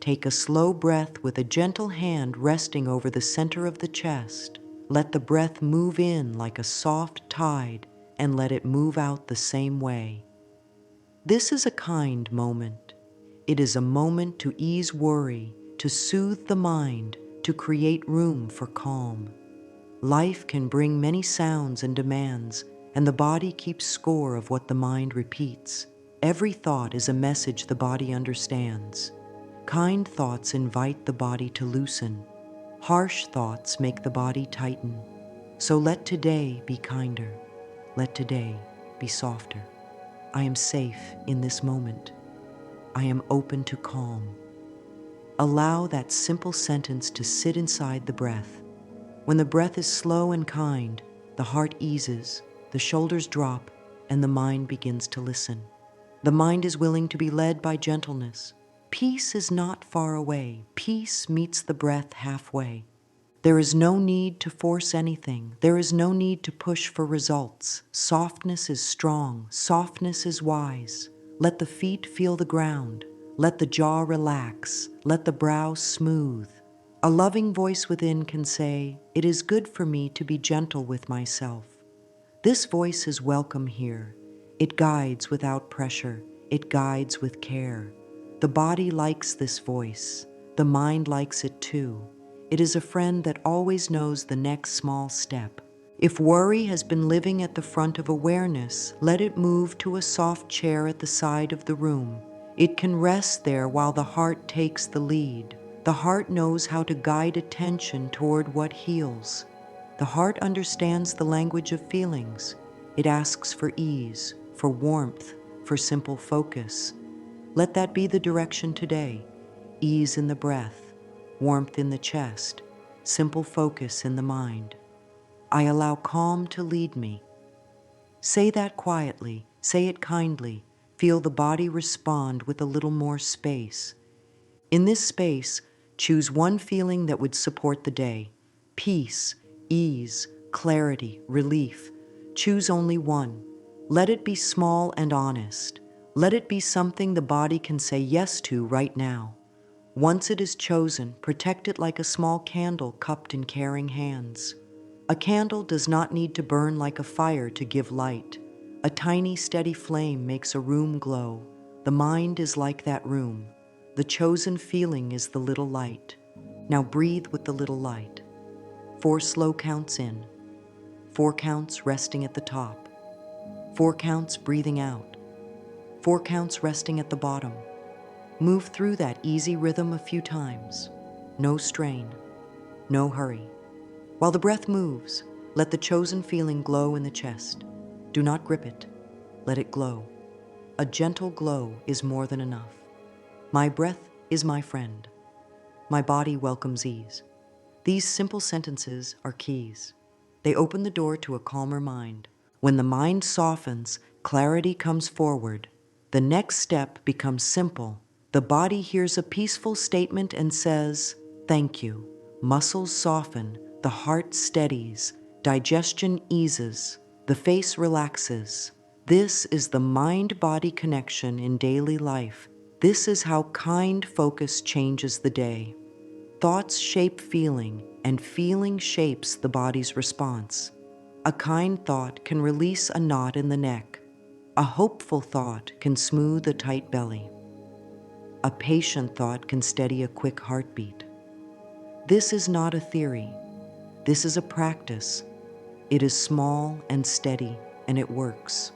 Take a slow breath with a gentle hand resting over the center of the chest. Let the breath move in like a soft tide and let it move out the same way. This is a kind moment. It is a moment to ease worry, to soothe the mind, to create room for calm. Life can bring many sounds and demands, and the body keeps score of what the mind repeats. Every thought is a message the body understands. Kind thoughts invite the body to loosen. Harsh thoughts make the body tighten. So let today be kinder. Let today be softer. I am safe in this moment. I am open to calm. Allow that simple sentence to sit inside the breath. When the breath is slow and kind, the heart eases, the shoulders drop, and the mind begins to listen. The mind is willing to be led by gentleness. Peace is not far away. Peace meets the breath halfway. There is no need to force anything. There is no need to push for results. Softness is strong. Softness is wise. Let the feet feel the ground. Let the jaw relax. Let the brow smooth. A loving voice within can say, "It is good for me to be gentle with myself." This voice is welcome here. It guides without pressure. It guides with care. The body likes this voice. The mind likes it too. It is a friend that always knows the next small step. If worry has been living at the front of awareness, let it move to a soft chair at the side of the room. It can rest there while the heart takes the lead. The heart knows how to guide attention toward what heals. The heart understands the language of feelings. It asks for ease, for warmth, for simple focus. Let that be the direction today. Ease in the breath, warmth in the chest, simple focus in the mind. I allow calm to lead me. Say that quietly, say it kindly. Feel the body respond with a little more space. In this space, choose one feeling that would support the day. Peace, ease, clarity, relief. Choose only one. Let it be small and honest. Let it be something the body can say yes to right now. Once it is chosen, protect it like a small candle cupped in caring hands. A candle does not need to burn like a fire to give light. A tiny, steady flame makes a room glow. The mind is like that room. The chosen feeling is the little light. Now breathe with the little light. 4 slow counts in. 4 counts resting at the top. 4 counts breathing out. 4 counts resting at the bottom. Move through that easy rhythm a few times. No strain, no hurry. While the breath moves, let the chosen feeling glow in the chest. Do not grip it. Let it glow. A gentle glow is more than enough. My breath is my friend. My body welcomes ease. These simple sentences are keys. They open the door to a calmer mind. When the mind softens, clarity comes forward. The next step becomes simple. The body hears a peaceful statement and says, "Thank you." Muscles soften, the heart steadies, digestion eases, the face relaxes. This is the mind-body connection in daily life. This is how kind focus changes the day. Thoughts shape feeling, and feeling shapes the body's response. A kind thought can release a knot in the neck. A hopeful thought can smooth a tight belly. A patient thought can steady a quick heartbeat. This is not a theory. This is a practice. It is small and steady, and it works.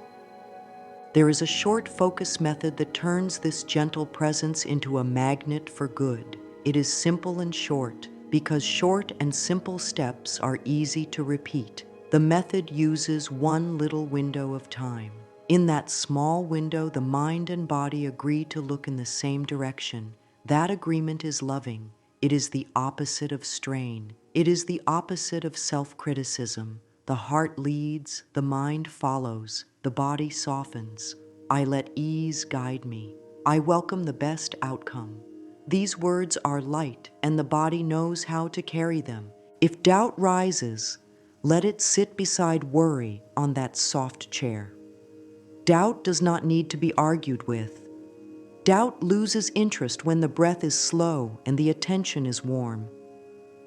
There is a short focus method that turns this gentle presence into a magnet for good. It is simple and short, because short and simple steps are easy to repeat. The method uses one little window of time. In that small window, the mind and body agree to look in the same direction. That agreement is loving. It is the opposite of strain. It is the opposite of self-criticism. The heart leads, the mind follows, the body softens. I let ease guide me. I welcome the best outcome. These words are light, and the body knows how to carry them. If doubt rises, let it sit beside worry on that soft chair. Doubt does not need to be argued with. Doubt loses interest when the breath is slow and the attention is warm.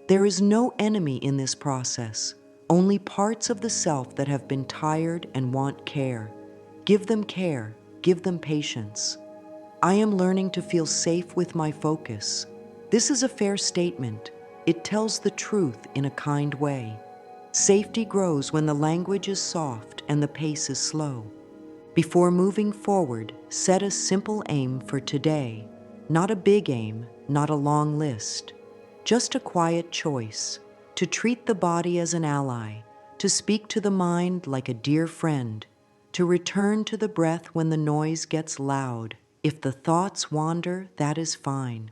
There is no enemy in this process, only parts of the self that have been tired and want care. Give them care, give them patience. I am learning to feel safe with my focus. This is a fair statement. It tells the truth in a kind way. Safety grows when the language is soft and the pace is slow. Before moving forward, set a simple aim for today. Not a big aim, not a long list. Just a quiet choice to treat the body as an ally, to speak to the mind like a dear friend, to return to the breath when the noise gets loud. If the thoughts wander, that is fine.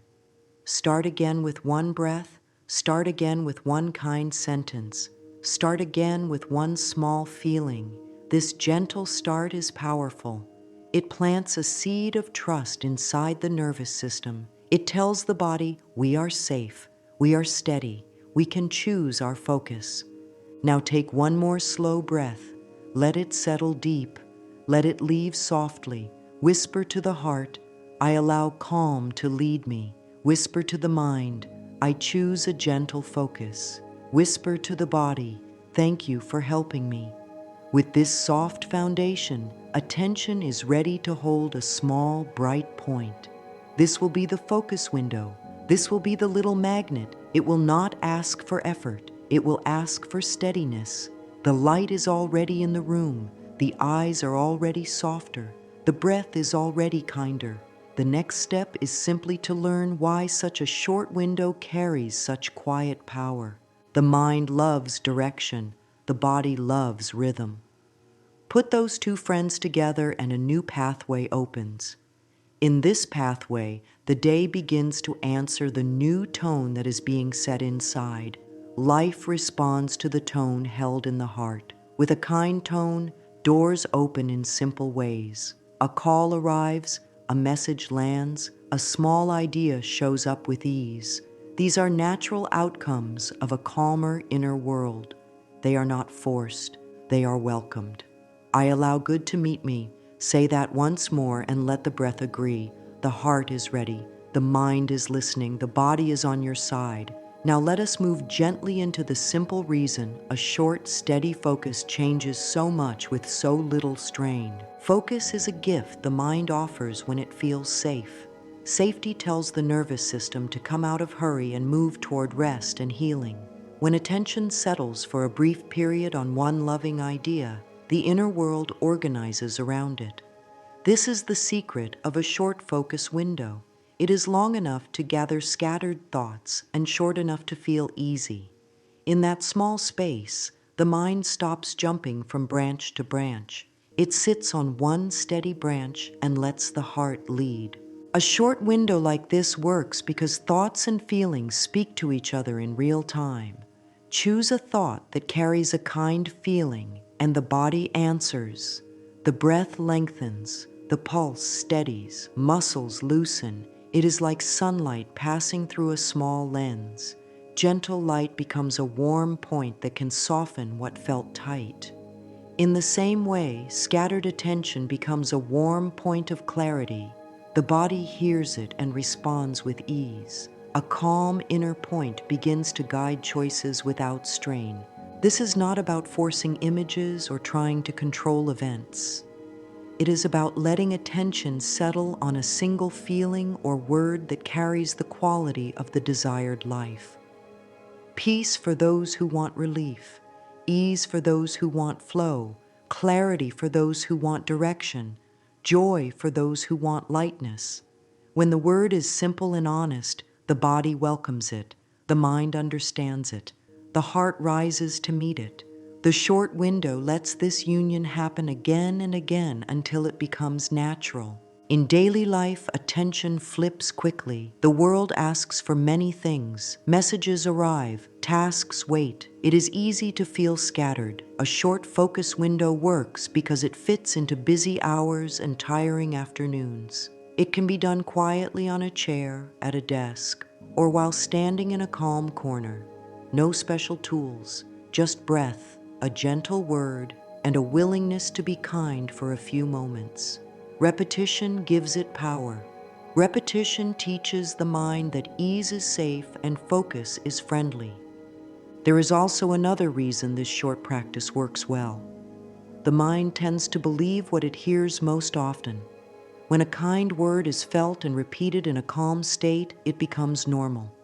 Start again with one breath, start again with one kind sentence, start again with one small feeling. This gentle start is powerful. It plants a seed of trust inside the nervous system. It tells the body, we are safe, we are steady, we can choose our focus. Now take one more slow breath. Let it settle deep. Let it leave softly. Whisper to the heart, I allow calm to lead me. Whisper to the mind, I choose a gentle focus. Whisper to the body, thank you for helping me. With this soft foundation, attention is ready to hold a small, bright point. This will be the focus window. This will be the little magnet. It will not ask for effort. It will ask for steadiness. The light is already in the room. The eyes are already softer. The breath is already kinder. The next step is simply to learn why such a short window carries such quiet power. The mind loves direction. The body loves rhythm. Put those two friends together and a new pathway opens. In this pathway, the day begins to answer the new tone that is being set inside. Life responds to the tone held in the heart. With a kind tone, doors open in simple ways. A call arrives, a message lands, a small idea shows up with ease. These are natural outcomes of a calmer inner world. They are not forced, they are welcomed. I allow good to meet me. Say that once more and let the breath agree. The heart is ready, the mind is listening, the body is on your side. Now let us move gently into the simple reason a short, steady focus changes so much with so little strain. Focus is a gift the mind offers when it feels safe. Safety tells the nervous system to come out of hurry and move toward rest and healing. When attention settles for a brief period on one loving idea, the inner world organizes around it. This is the secret of a short focus window. It is long enough to gather scattered thoughts and short enough to feel easy. In that small space, the mind stops jumping from branch to branch. It sits on one steady branch and lets the heart lead. A short window like this works because thoughts and feelings speak to each other in real time. Choose a thought that carries a kind feeling, and the body answers. The breath lengthens, the pulse steadies, muscles loosen. It is like sunlight passing through a small lens. Gentle light becomes a warm point that can soften what felt tight. In the same way, scattered attention becomes a warm point of clarity. The body hears it and responds with ease. A calm inner point begins to guide choices without strain. This is not about forcing images or trying to control events. It is about letting attention settle on a single feeling or word that carries the quality of the desired life. Peace for those who want relief, ease for those who want flow, clarity for those who want direction, joy for those who want lightness. When the word is simple and honest, the body welcomes it, the mind understands it, the heart rises to meet it. The short window lets this union happen again and again until it becomes natural. In daily life, attention flips quickly. The world asks for many things. Messages arrive, tasks wait. It is easy to feel scattered. A short focus window works because it fits into busy hours and tiring afternoons. It can be done quietly on a chair, at a desk, or while standing in a calm corner. No special tools, just breath, a gentle word, and a willingness to be kind for a few moments. Repetition gives it power. Repetition teaches the mind that ease is safe and focus is friendly. There is also another reason this short practice works well. The mind tends to believe what it hears most often. When a kind word is felt and repeated in a calm state, it becomes normal.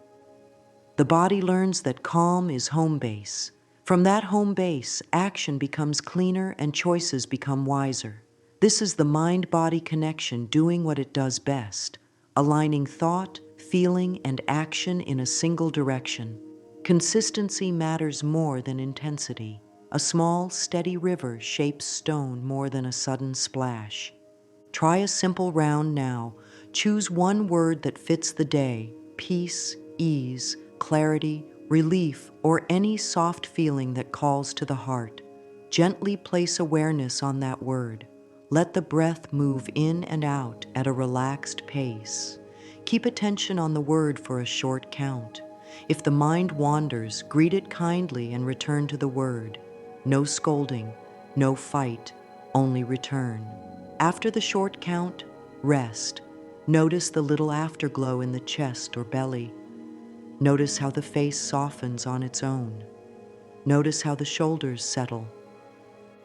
The body learns that calm is home base. From that home base, action becomes cleaner and choices become wiser. This is the mind-body connection doing what it does best, aligning thought, feeling, and action in a single direction. Consistency matters more than intensity. A small, steady river shapes stone more than a sudden splash. Try a simple round now. Choose one word that fits the day: peace, ease, clarity, relief, or any soft feeling that calls to the heart. Gently place awareness on that word. Let the breath move in and out at a relaxed pace. Keep attention on the word for a short count. If the mind wanders, greet it kindly and return to the word. No scolding, no fight, only return. After the short count, rest. Notice the little afterglow in the chest or belly. Notice how the face softens on its own. Notice how the shoulders settle.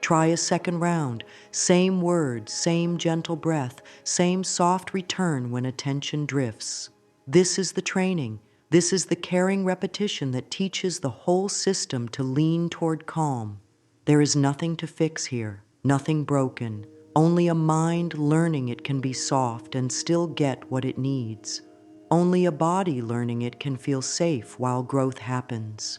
Try a second round. Same word, same gentle breath, same soft return when attention drifts. This is the training. This is the caring repetition that teaches the whole system to lean toward calm. There is nothing to fix here, nothing broken, only a mind learning it can be soft and still get what it needs. Only a body learning it can feel safe while growth happens.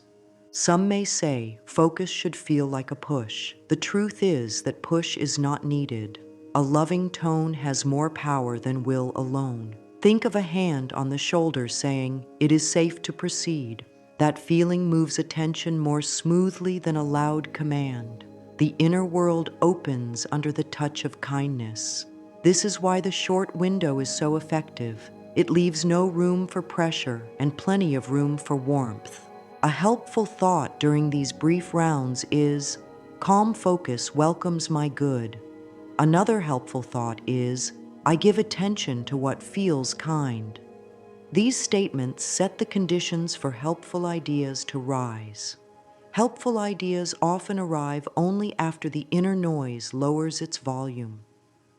Some may say focus should feel like a push. The truth is that push is not needed. A loving tone has more power than will alone. Think of a hand on the shoulder saying, "It is safe to proceed." That feeling moves attention more smoothly than a loud command. The inner world opens under the touch of kindness. This is why the short window is so effective. It leaves no room for pressure and plenty of room for warmth. A helpful thought during these brief rounds is, calm focus welcomes my good. Another helpful thought is, I give attention to what feels kind. These statements set the conditions for helpful ideas to rise. Helpful ideas often arrive only after the inner noise lowers its volume.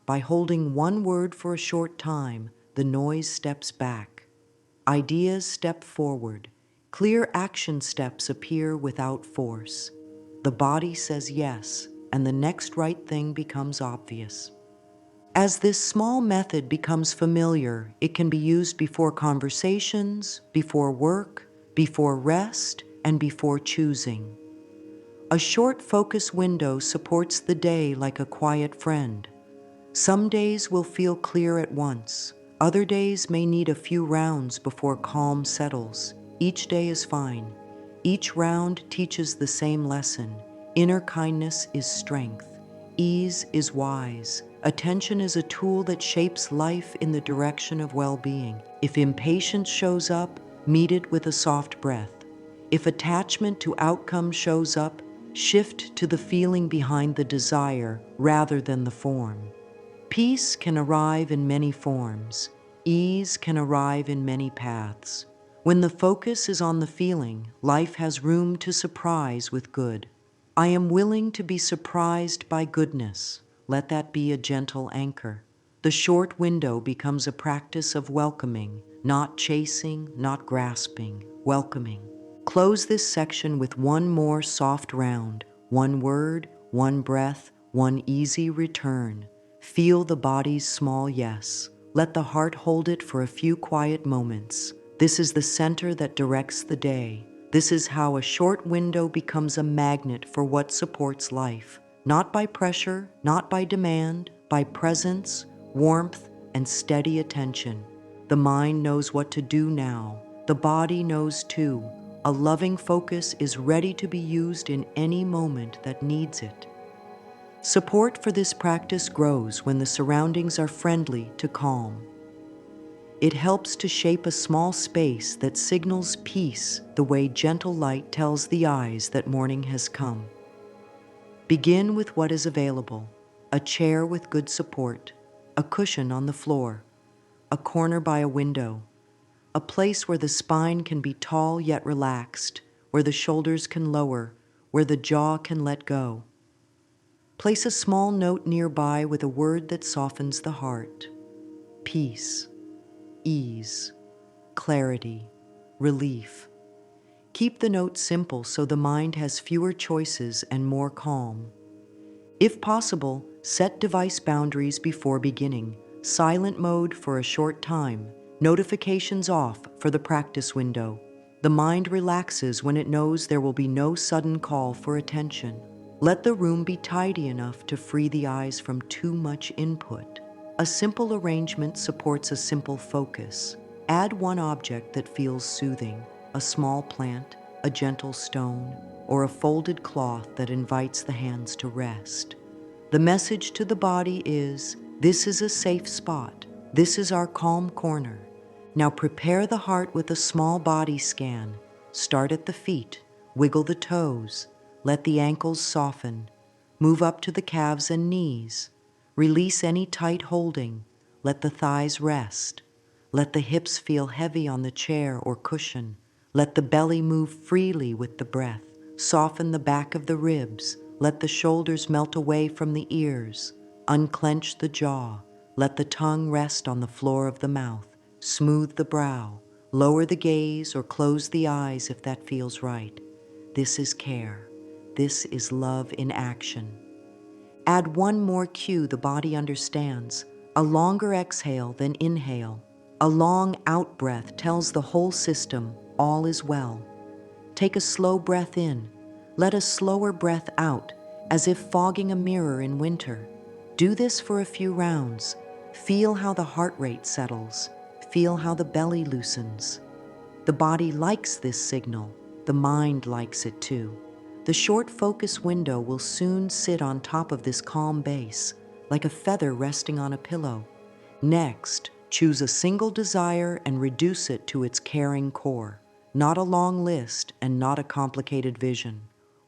By holding one word for a short time, the noise steps back. Ideas step forward. Clear action steps appear without force. The body says yes, and the next right thing becomes obvious. As this small method becomes familiar, it can be used before conversations, before work, before rest, and before choosing. A short focus window supports the day like a quiet friend. Some days will feel clear at once. Other days may need a few rounds before calm settles. Each day is fine. Each round teaches the same lesson. Inner kindness is strength. Ease is wise. Attention is a tool that shapes life in the direction of well-being. If impatience shows up, meet it with a soft breath. If attachment to outcome shows up, shift to the feeling behind the desire rather than the form. Peace can arrive in many forms. Ease can arrive in many paths. When the focus is on the feeling, life has room to surprise with good. I am willing to be surprised by goodness. Let that be a gentle anchor. The short window becomes a practice of welcoming, not chasing, not grasping, welcoming. Close this section with one more soft round, one word, one breath, one easy return. Feel the body's small yes. Let the heart hold it for a few quiet moments. This is the center that directs the day. This is how a short window becomes a magnet for what supports life. Not by pressure, not by demand, by presence, warmth, and steady attention. The mind knows what to do now. The body knows too. A loving focus is ready to be used in any moment that needs it. Support for this practice grows when the surroundings are friendly to calm. It helps to shape a small space that signals peace the way gentle light tells the eyes that morning has come. Begin with what is available: a chair with good support, a cushion on the floor, a corner by a window, a place where the spine can be tall yet relaxed, where the shoulders can lower, where the jaw can let go. Place a small note nearby with a word that softens the heart. Peace, ease, clarity, relief. Keep the note simple so the mind has fewer choices and more calm. If possible, set device boundaries before beginning. Silent mode for a short time. Notifications off for the practice window. The mind relaxes when it knows there will be no sudden call for attention. Let the room be tidy enough to free the eyes from too much input. A simple arrangement supports a simple focus. Add one object that feels soothing, a small plant, a gentle stone, or a folded cloth that invites the hands to rest. The message to the body is, this is a safe spot. This is our calm corner. Now prepare the heart with a small body scan. Start at the feet, wiggle the toes, let the ankles soften, move up to the calves and knees. Release any tight holding, let the thighs rest. Let the hips feel heavy on the chair or cushion. Let the belly move freely with the breath. Soften the back of the ribs. Let the shoulders melt away from the ears. Unclench the jaw. Let the tongue rest on the floor of the mouth. Smooth the brow. Lower the gaze or close the eyes if that feels right. This is care. This is love in action. Add one more cue the body understands. A longer exhale than inhale. A long out breath tells the whole system all is well. Take a slow breath in. Let a slower breath out, as if fogging a mirror in winter. Do this for a few rounds. Feel how the heart rate settles. Feel how the belly loosens. The body likes this signal. The mind likes it too. The short focus window will soon sit on top of this calm base, like a feather resting on a pillow. Next, choose a single desire and reduce it to its caring core. Not a long list and not a complicated vision.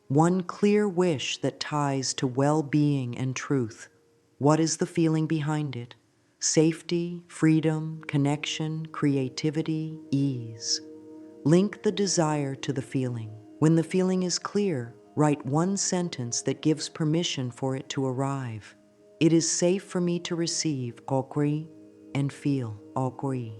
One clear wish that ties to well-being and truth. What is the feeling behind it? Safety, freedom, connection, creativity, ease. Link the desire to the feeling. When the feeling is clear, write one sentence that gives permission for it to arrive. It is safe for me to receive okri and feel okri.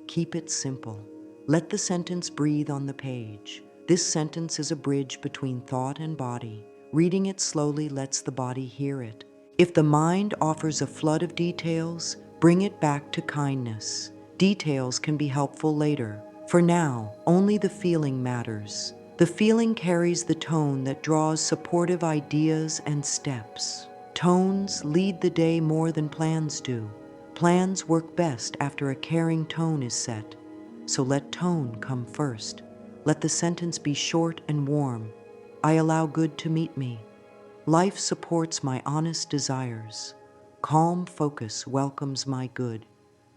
Keep it simple. Let the sentence breathe on the page. This sentence is a bridge between thought and body. Reading it slowly lets the body hear it. If the mind offers a flood of details, bring it back to kindness. Details can be helpful later. For now, only the feeling matters. The feeling carries the tone that draws supportive ideas and steps. Tones lead the day more than plans do. Plans work best after a caring tone is set. So let tone come first. Let the sentence be short and warm. I allow good to meet me. Life supports my honest desires. Calm focus welcomes my good.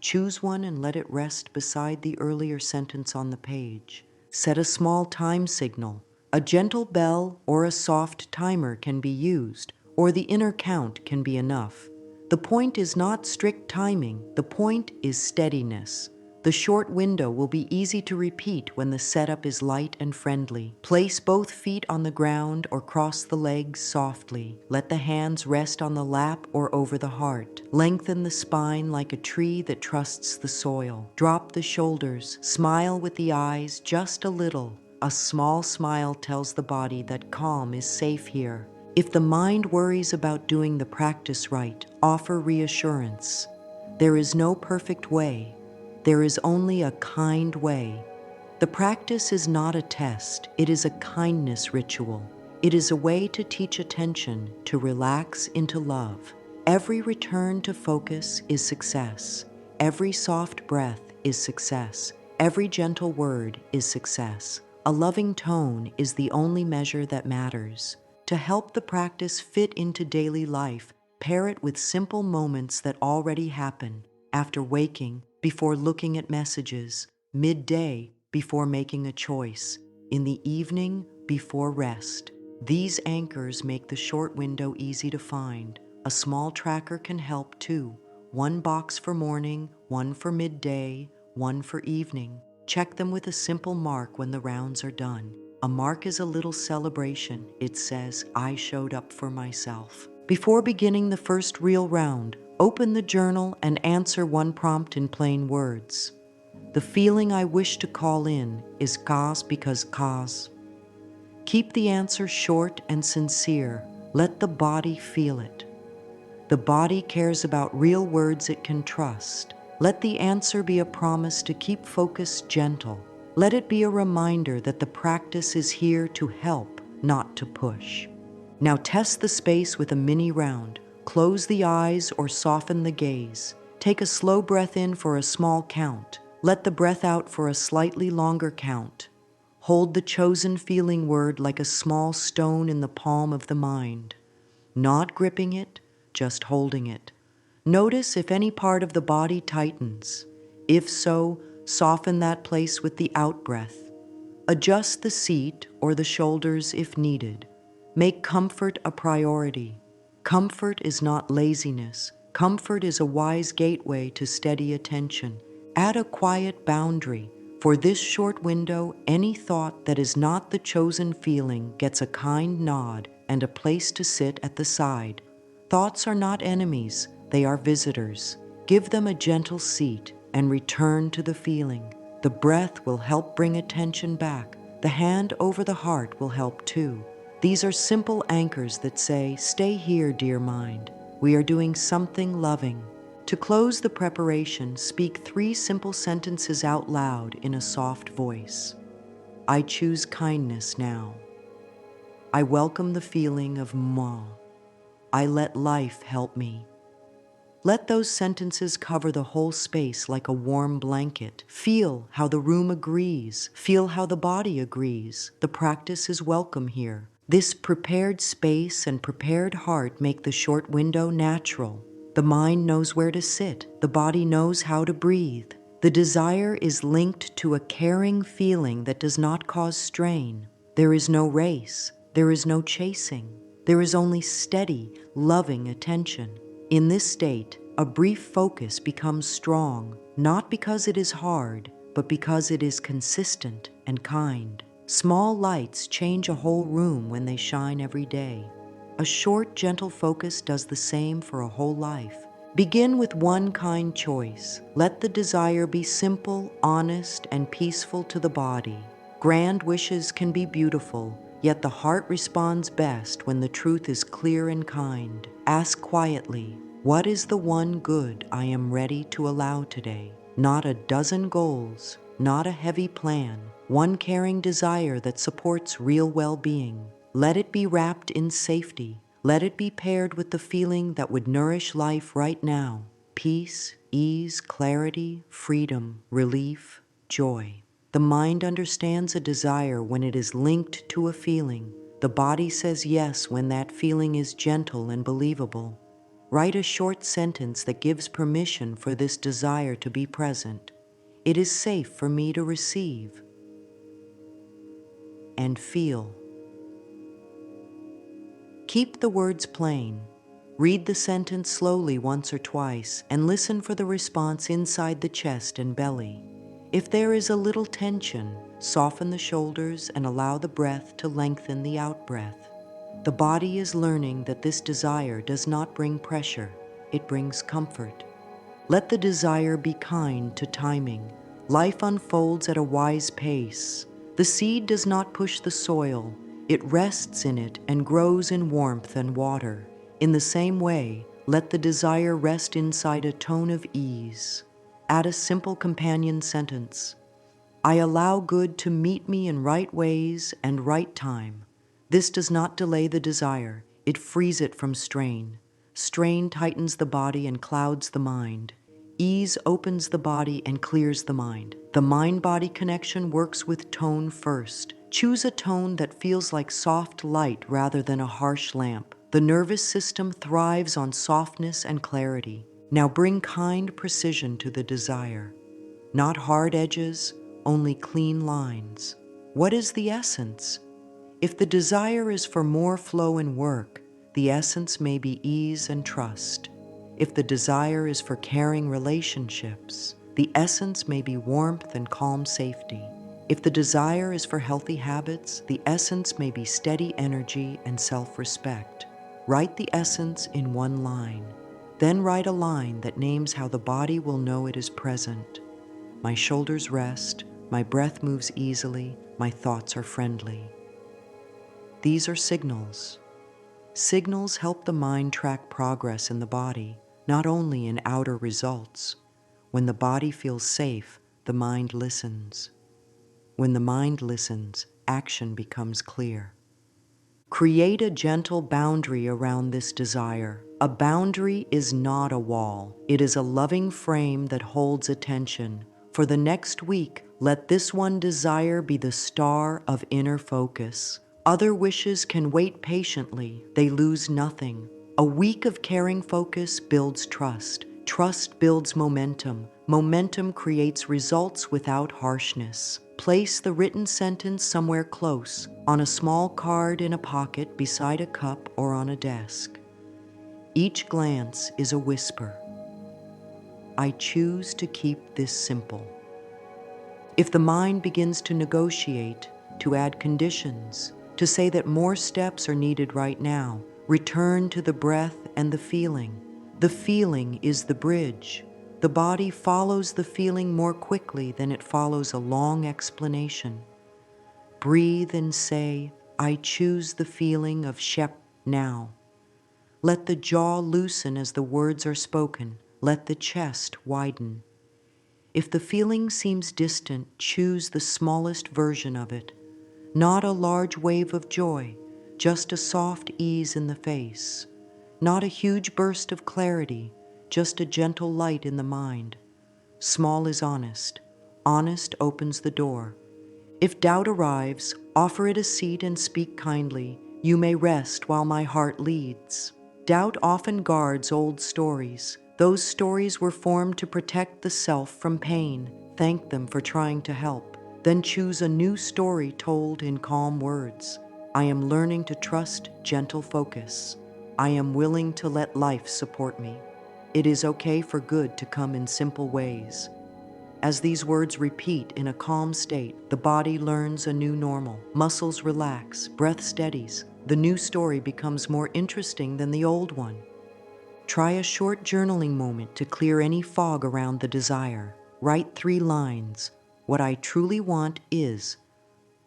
Choose one and let it rest beside the earlier sentence on the page. Set a small time signal. A gentle bell or a soft timer can be used, or the inner count can be enough. The point is not strict timing, the point is steadiness. The short window will be easy to repeat when the setup is light and friendly. Place both feet on the ground or cross the legs softly. Let the hands rest on the lap or over the heart. Lengthen the spine like a tree that trusts the soil. Drop the shoulders. Smile with the eyes just a little. A small smile tells the body that calm is safe here. If the mind worries about doing the practice right, offer reassurance. There is no perfect way. There is only a kind way. The practice is not a test, it is a kindness ritual. It is a way to teach attention, to relax into love. Every return to focus is success. Every soft breath is success. Every gentle word is success. A loving tone is the only measure that matters. To help the practice fit into daily life, pair it with simple moments that already happen. After waking, before looking at messages, midday, before making a choice, in the evening, before rest. These anchors make the short window easy to find. A small tracker can help too. one box for morning, one for midday, one for evening. Check them with a simple mark when the rounds are done. A mark is a little celebration. It says, I showed up for myself. Before beginning the first real round, open the journal and answer one prompt in plain words. The feeling I wish to call in is cause because cause. Keep the answer short and sincere. Let the body feel it. The body cares about real words it can trust. Let the answer be a promise to keep focus gentle. Let it be a reminder that the practice is here to help, not to push. Now test the space with a mini round. Close the eyes or soften the gaze. Take a slow breath in for a small count. Let the breath out for a slightly longer count. Hold the chosen feeling word like a small stone in the palm of the mind. Not gripping it, just holding it. Notice if any part of the body tightens. If so, soften that place with the out-breath. Adjust the seat or the shoulders if needed. Make comfort a priority. Comfort is not laziness. Comfort is a wise gateway to steady attention. Add a quiet boundary. For this short window, any thought that is not the chosen feeling gets a kind nod and a place to sit at the side. Thoughts are not enemies, they are visitors. Give them a gentle seat and return to the feeling. The breath will help bring attention back. The hand over the heart will help too. These are simple anchors that say, stay here, dear mind. We are doing something loving. To close the preparation, speak 3 simple sentences out loud in a soft voice. I choose kindness now. I welcome the feeling of moi. I let life help me. Let those sentences cover the whole space like a warm blanket. Feel how the room agrees. Feel how the body agrees. The practice is welcome here. This prepared space and prepared heart make the short window natural. The mind knows where to sit. The body knows how to breathe. The desire is linked to a caring feeling that does not cause strain. There is no race. There is no chasing. There is only steady, loving attention. In this state, a brief focus becomes strong, not because it is hard, but because it is consistent and kind. Small lights change a whole room when they shine every day. A short, gentle focus does the same for a whole life. Begin with one kind choice. Let the desire be simple, honest, and peaceful to the body. Grand wishes can be beautiful, yet the heart responds best when the truth is clear and kind. Ask quietly, what is the one good I am ready to allow today? Not a dozen goals, not a heavy plan, one caring desire that supports real well-being. Let it be wrapped in safety. Let it be paired with the feeling that would nourish life right now. Peace, ease, clarity, freedom, relief, joy. The mind understands a desire when it is linked to a feeling. The body says yes when that feeling is gentle and believable. Write a short sentence that gives permission for this desire to be present. It is safe for me to receive and feel. Keep the words plain. Read the sentence slowly once or twice and listen for the response inside the chest and belly. If there is a little tension, soften the shoulders and allow the breath to lengthen the out-breath. The body is learning that this desire does not bring pressure, it brings comfort. Let the desire be kind to timing. Life unfolds at a wise pace. The seed does not push the soil, it rests in it and grows in warmth and water. In the same way, let the desire rest inside a tone of ease. Add a simple companion sentence. I allow good to meet me in right ways and right time. This does not delay the desire, it frees it from strain. Strain tightens the body and clouds the mind. Ease opens the body and clears the mind. The mind-body connection works with tone first. Choose a tone that feels like soft light rather than a harsh lamp. The nervous system thrives on softness and clarity. Now bring kind precision to the desire. Not hard edges, only clean lines. What is the essence? If the desire is for more flow and work, the essence may be ease and trust. If the desire is for caring relationships, the essence may be warmth and calm safety. If the desire is for healthy habits, the essence may be steady energy and self-respect. Write the essence in one line. Then write a line that names how the body will know it is present. My shoulders rest, my breath moves easily, my thoughts are friendly. These are signals. Signals help the mind track progress in the body, not only in outer results. When the body feels safe, the mind listens. When the mind listens, action becomes clear. Create a gentle boundary around this desire. A boundary is not a wall. It is a loving frame that holds attention. For the next week, let this one desire be the star of inner focus. Other wishes can wait patiently. They lose nothing. A week of caring focus builds trust. Trust builds momentum. Momentum creates results without harshness. Place the written sentence somewhere close, on a small card in a pocket, beside a cup, or on a desk. Each glance is a whisper. I choose to keep this simple. If the mind begins to negotiate, to add conditions, to say that more steps are needed right now, return to the breath and the feeling. The feeling is the bridge. The body follows the feeling more quickly than it follows a long explanation. Breathe and say, I choose the feeling of Shep now. Let the jaw loosen as the words are spoken. Let the chest widen. If the feeling seems distant, choose the smallest version of it. Not a large wave of joy, just a soft ease in the face. Not a huge burst of clarity, just a gentle light in the mind. Small is honest. Honest opens the door. If doubt arrives, offer it a seat and speak kindly. You may rest while my heart leads. Doubt often guards old stories. Those stories were formed to protect the self from pain. Thank them for trying to help. Then choose a new story told in calm words. I am learning to trust gentle focus. I am willing to let life support me. It is okay for good to come in simple ways. As these words repeat in a calm state, the body learns a new normal. Muscles relax, breath steadies. The new story becomes more interesting than the old one. Try a short journaling moment to clear any fog around the desire. Write 3 lines. What I truly want is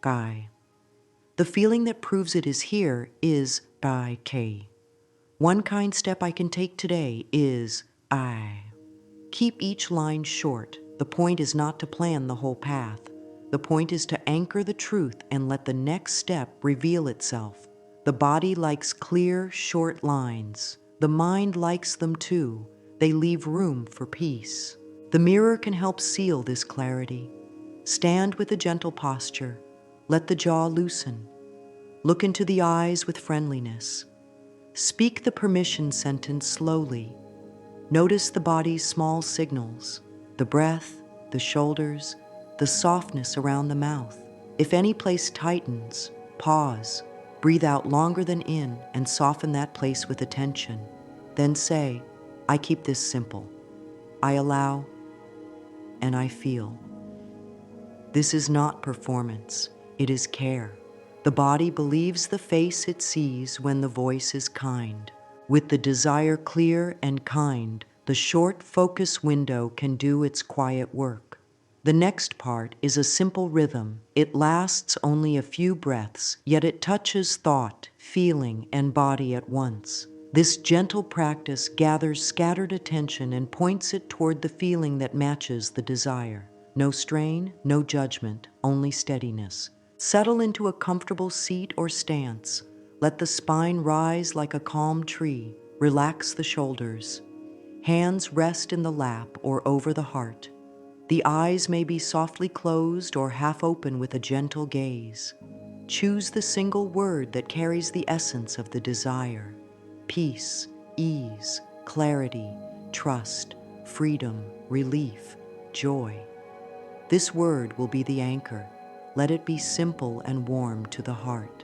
Kai. The feeling that proves it is here is Kai K. One kind step I can take today is I. Keep each line short. The point is not to plan the whole path. The point is to anchor the truth and let the next step reveal itself. The body likes clear, short lines. The mind likes them too. They leave room for peace. The mirror can help seal this clarity. Stand with a gentle posture. Let the jaw loosen. Look into the eyes with friendliness. Speak the permission sentence slowly. Notice the body's small signals, the breath, the shoulders, the softness around the mouth. If any place tightens, pause, breathe out longer than in, and soften that place with attention. Then say, I keep this simple. I allow, and I feel. This is not performance, it is care. The body believes the face it sees when the voice is kind. With the desire clear and kind, the short focus window can do its quiet work. The next part is a simple rhythm. It lasts only a few breaths, yet it touches thought, feeling, and body at once. This gentle practice gathers scattered attention and points it toward the feeling that matches the desire. No strain, no judgment, only steadiness. Settle into a comfortable seat or stance. Let the spine rise like a calm tree. Relax the shoulders. Hands rest in the lap or over the heart. The eyes may be softly closed or half open with a gentle gaze. Choose the single word that carries the essence of the desire. Peace, ease, clarity, trust, freedom, relief, joy. This word will be the anchor. Let it be simple and warm to the heart.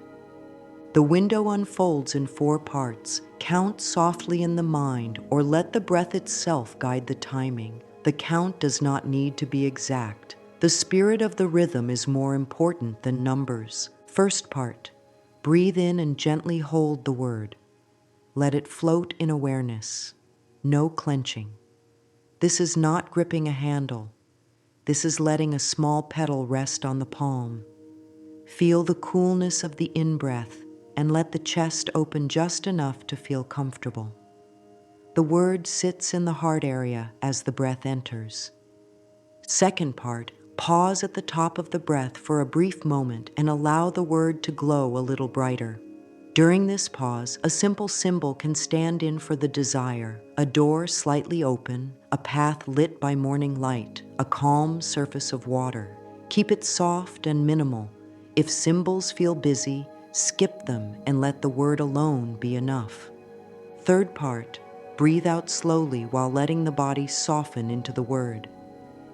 The window unfolds in 4 parts. Count softly in the mind or let the breath itself guide the timing. The count does not need to be exact. The spirit of the rhythm is more important than numbers. First part, breathe in and gently hold the word. Let it float in awareness. No clenching. This is not gripping a handle. This is letting a small petal rest on the palm. Feel the coolness of the in-breath and let the chest open just enough to feel comfortable. The word sits in the heart area as the breath enters. Second part, pause at the top of the breath for a brief moment and allow the word to glow a little brighter. During this pause, a simple symbol can stand in for the desire: a door slightly open, a path lit by morning light, a calm surface of water. Keep it soft and minimal. If symbols feel busy, skip them and let the word alone be enough. Third part, breathe out slowly while letting the body soften into the word.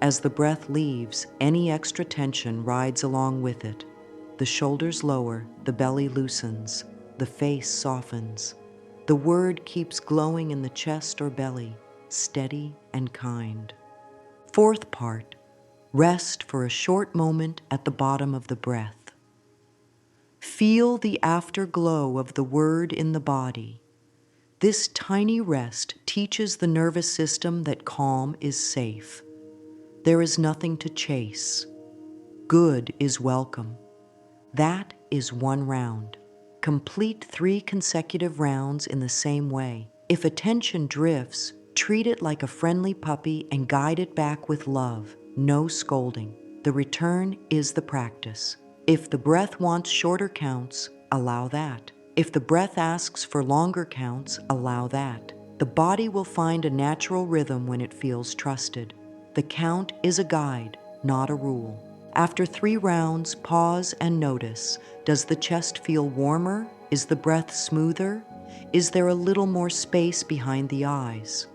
As the breath leaves, any extra tension rides along with it. The shoulders lower, the belly loosens, the face softens. The word keeps glowing in the chest or belly, steady and kind. Fourth part, rest for a short moment at the bottom of the breath. Feel the afterglow of the word in the body. This tiny rest teaches the nervous system that calm is safe. There is nothing to chase. Good is welcome. That is 1 round. Complete 3 consecutive rounds in the same way. If attention drifts, treat it like a friendly puppy and guide it back with love, no scolding. The return is the practice. If the breath wants shorter counts, allow that. If the breath asks for longer counts, allow that. The body will find a natural rhythm when it feels trusted. The count is a guide, not a rule. After 3 rounds, pause and notice. Does the chest feel warmer? Is the breath smoother? Is there a little more space behind the eyes?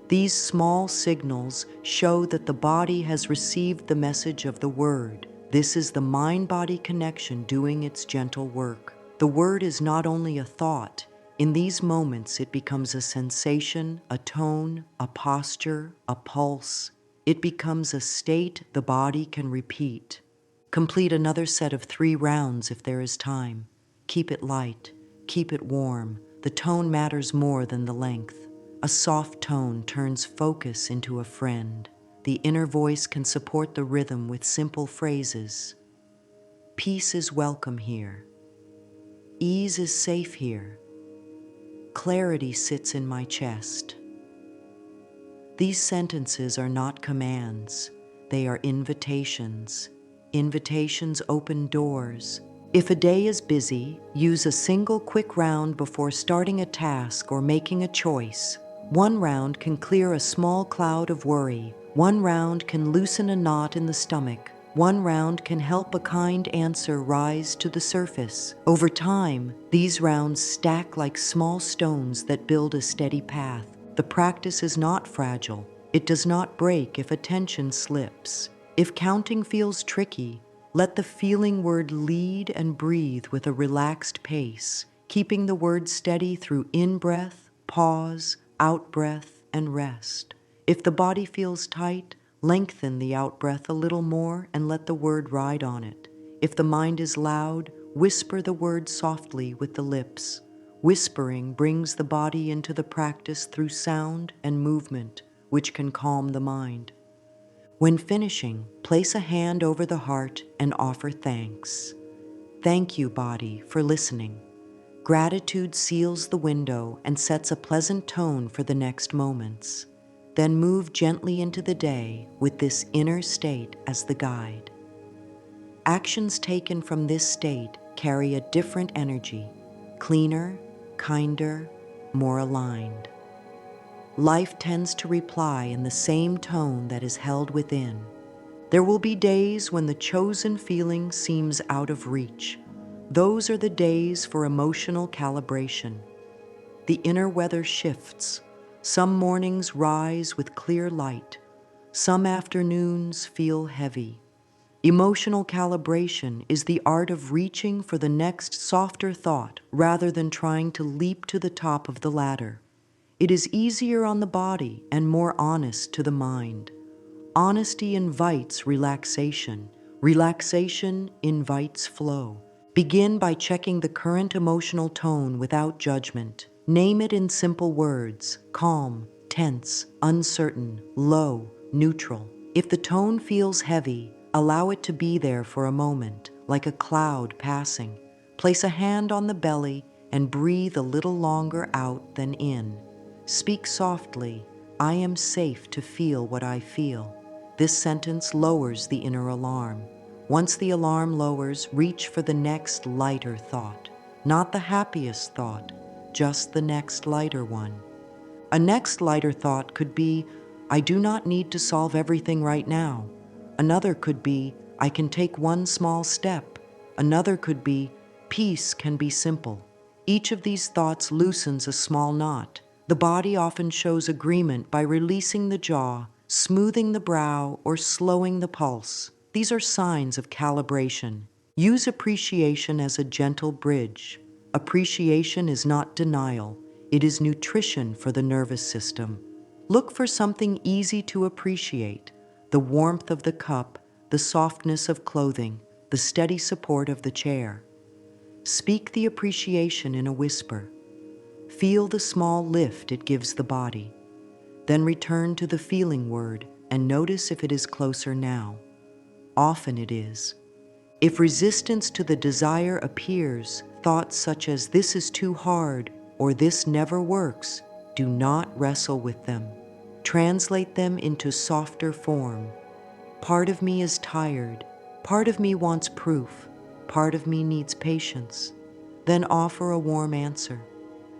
These small signals show that the body has received the message of the word. This is the mind-body connection doing its gentle work. The word is not only a thought. In these moments, it becomes a sensation, a tone, a posture, a pulse. It becomes a state the body can repeat. Complete another set of 3 rounds if there is time. Keep it light, keep it warm. The tone matters more than the length. A soft tone turns focus into a friend. The inner voice can support the rhythm with simple phrases. Peace is welcome here. Ease is safe here. Clarity sits in my chest. These sentences are not commands. They are invitations. Invitations open doors. If a day is busy, use a single quick round before starting a task or making a choice. 1 round can clear a small cloud of worry. 1 round can loosen a knot in the stomach. 1 round can help a kind answer rise to the surface. Over time, these rounds stack like small stones that build a steady path. The practice is not fragile. It does not break if attention slips. If counting feels tricky, let the feeling word lead and breathe with a relaxed pace, keeping the word steady through in-breath, pause, out-breath, and rest. If the body feels tight, lengthen the out-breath a little more and let the word ride on it. If the mind is loud, whisper the word softly with the lips. Whispering brings the body into the practice through sound and movement, which can calm the mind. When finishing, place a hand over the heart and offer thanks. Thank you, body, for listening. Gratitude seals the window and sets a pleasant tone for the next moments. Then move gently into the day with this inner state as the guide. Actions taken from this state carry a different energy, cleaner, kinder, more aligned. Life tends to reply in the same tone that is held within. There will be days when the chosen feeling seems out of reach. Those are the days for emotional calibration. The inner weather shifts. Some mornings rise with clear light. Some afternoons feel heavy. Emotional calibration is the art of reaching for the next softer thought rather than trying to leap to the top of the ladder. It is easier on the body and more honest to the mind. Honesty invites relaxation. Relaxation invites flow. Begin by checking the current emotional tone without judgment. Name it in simple words: calm, tense, uncertain, low, neutral. If the tone feels heavy, allow it to be there for a moment, like a cloud passing. Place a hand on the belly and breathe a little longer out than in. Speak softly: I am safe to feel what I feel. This sentence lowers the inner alarm. Once the alarm lowers, reach for the next lighter thought. Not the happiest thought, just the next lighter one. A next lighter thought could be, I do not need to solve everything right now. Another could be, I can take one small step. Another could be, peace can be simple. Each of these thoughts loosens a small knot. The body often shows agreement by releasing the jaw, smoothing the brow, or slowing the pulse. These are signs of calibration. Use appreciation as a gentle bridge. Appreciation is not denial. It is nutrition for the nervous system. Look for something easy to appreciate: the warmth of the cup, the softness of clothing, the steady support of the chair. Speak the appreciation in a whisper. Feel the small lift it gives the body. Then return to the feeling word and notice if it is closer now. Often it is. If resistance to the desire appears, thoughts such as this is too hard or this never works, do not wrestle with them. Translate them into softer form. Part of me is tired. Part of me wants proof. Part of me needs patience. Then offer a warm answer.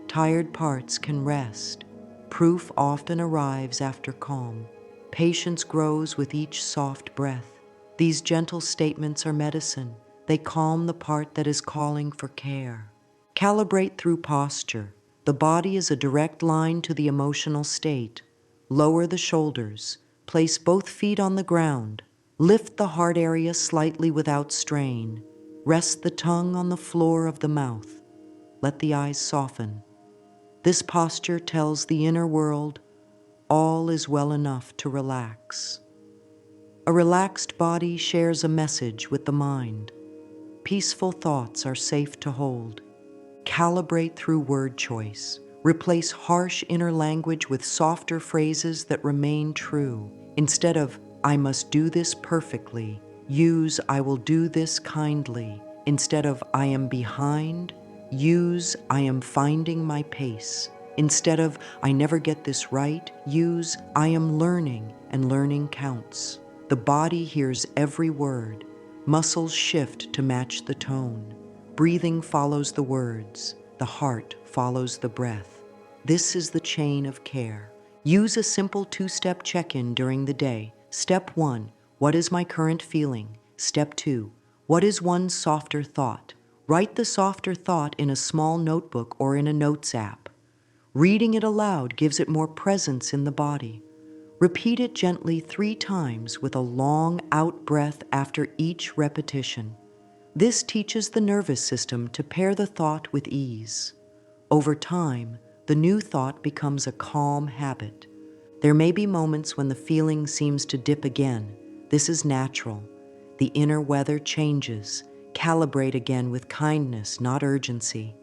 Tired parts can rest. Proof often arrives after calm. Patience grows with each soft breath. These gentle statements are medicine. They calm the part that is calling for care. Calibrate through posture. The body is a direct line to the emotional state. Lower the shoulders. Place both feet on the ground. Lift the heart area slightly without strain. Rest the tongue on the floor of the mouth. Let the eyes soften. This posture tells the inner world, all is well enough to relax. A relaxed body shares a message with the mind. Peaceful thoughts are safe to hold. Calibrate through word choice. Replace harsh inner language with softer phrases that remain true. Instead of, I must do this perfectly, use, I will do this kindly. Instead of, I am behind, use, I am finding my pace. Instead of, I never get this right, use, I am learning, and learning counts. The body hears every word. Muscles shift to match the tone. Breathing follows the words. The heart follows the breath. This is the chain of care. Use a simple two-step check-in during the day. Step 1, what is my current feeling? Step 2, what is one softer thought? Write the softer thought in a small notebook or in a notes app. Reading it aloud gives it more presence in the body. Repeat it gently 3 times with a long out breath after each repetition. This teaches the nervous system to pair the thought with ease. Over time, the new thought becomes a calm habit. There may be moments when the feeling seems to dip again. This is natural. The inner weather changes. Calibrate again with kindness, not urgency.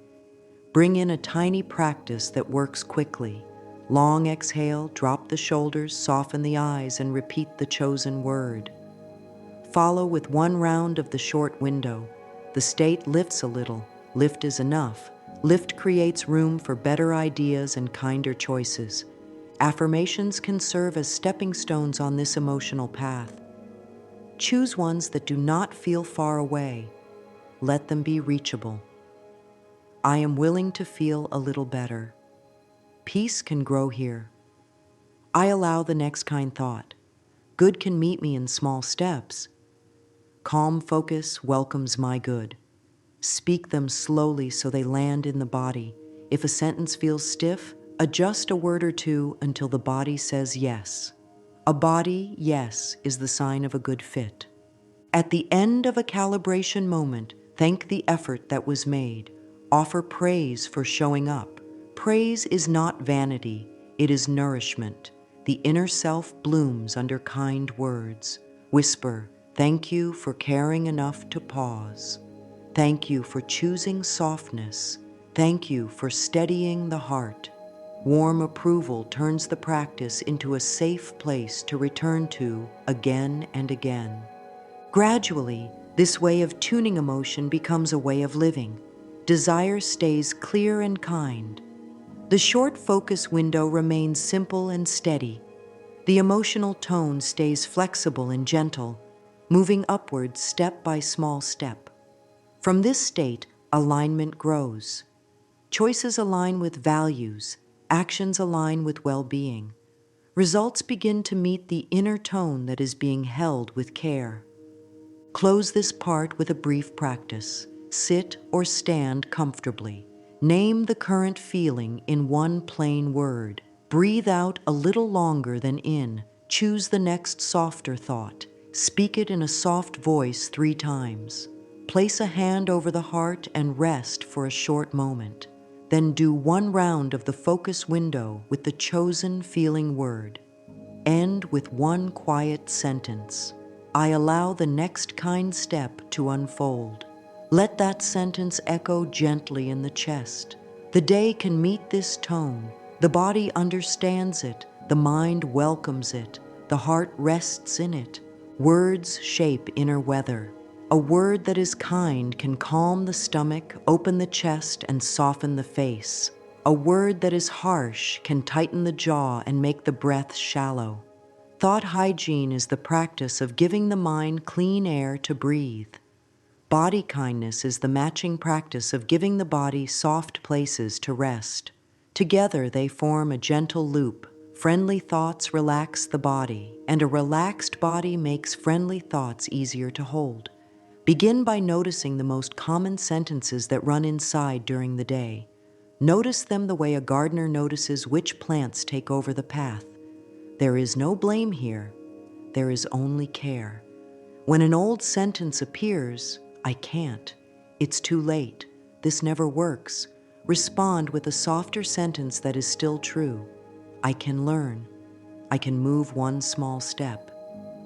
Bring in a tiny practice that works quickly. Long exhale, drop the shoulders, soften the eyes, and repeat the chosen word. Follow with 1 round of the short window. The state lifts a little. Lift is enough. Lift creates room for better ideas and kinder choices. Affirmations can serve as stepping stones on this emotional path. Choose ones that do not feel far away. Let them be reachable. I am willing to feel a little better. Peace can grow here. I allow the next kind thought. Good can meet me in small steps. Calm focus welcomes my good. Speak them slowly so they land in the body. If a sentence feels stiff, adjust a word or two until the body says yes. A body yes is the sign of a good fit. At the end of a calibration moment, thank the effort that was made. Offer praise for showing up. Praise is not vanity, it is nourishment. The inner self blooms under kind words. Whisper, thank you for caring enough to pause. Thank you for choosing softness. Thank you for steadying the heart. Warm approval turns the practice into a safe place to return to again and again. Gradually, this way of tuning emotion becomes a way of living. Desire stays clear and kind. The short focus window remains simple and steady. The emotional tone stays flexible and gentle, moving upwards step by small step. From this state, alignment grows. Choices align with values, actions align with well-being. Results begin to meet the inner tone that is being held with care. Close this part with a brief practice. Sit or stand comfortably. Name the current feeling in one plain word. Breathe out a little longer than in. Choose the next softer thought. Speak it in a soft voice 3 times. Place a hand over the heart and rest for a short moment. Then do 1 round of the focus window with the chosen feeling word. End with 1 quiet sentence. I allow the next kind step to unfold. Let that sentence echo gently in the chest. The day can meet this tone. The body understands it. The mind welcomes it. The heart rests in it. Words shape inner weather. A word that is kind can calm the stomach, open the chest, and soften the face. A word that is harsh can tighten the jaw and make the breath shallow. Thought hygiene is the practice of giving the mind clean air to breathe. Body kindness is the matching practice of giving the body soft places to rest. Together they form a gentle loop. Friendly thoughts relax the body, and a relaxed body makes friendly thoughts easier to hold. Begin by noticing the most common sentences that run inside during the day. Notice them the way a gardener notices which plants take over the path. There is no blame here. There is only care. When an old sentence appears, I can't, it's too late, this never works, respond with a softer sentence that is still true. I can learn. I can move 1 small step.